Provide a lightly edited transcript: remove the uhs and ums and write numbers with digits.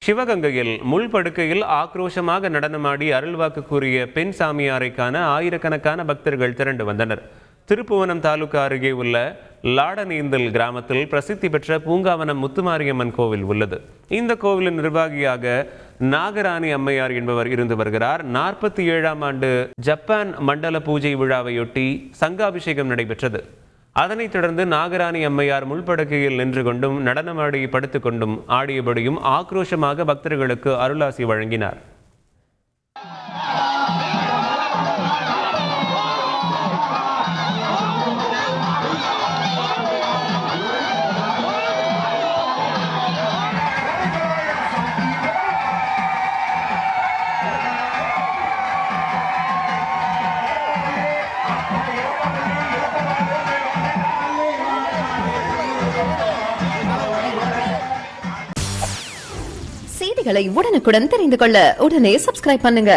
சிவகங்கையில் முள்படுக்கையில் ஆக்ரோஷமாக நடனமாடி அருள்வாக்கு கூறிய பெண் சாமியாரை காண ஆயிரக்கணக்கான பக்தர்கள் திரண்டு வந்தனர். திருப்புவனம் தாலுகா அருகே உள்ள லாடநீந்தல் கிராமத்தில் பிரசித்தி பெற்ற பூங்காவனம் முத்துமாரியம்மன் கோவில் உள்ளது. இந்த கோவிலின் நிர்வாகியாக நாகராணி அம்மையார் என்பவர் இருந்து வருகிறார். 47ஆம் ஆண்டு ஜப்பான் மண்டல பூஜை விழாவையொட்டி சங்காபிஷேகம் நடைபெற்றது. அதனைத் தொடர்ந்து நாகராணி அம்மையார் முள்படுக்கையில் நின்று கொண்டும் நடனமாடி படுத்துக் கொண்டும் ஆடியபடியும் ஆக்ரோஷமாக பக்தர்களுக்கு அருளாசி வழங்கினார். செய்திகளை உடனுக்குடன் தெரிந்து கொள்ள உடனே சப்ஸ்கிரைப் பண்ணுங்க.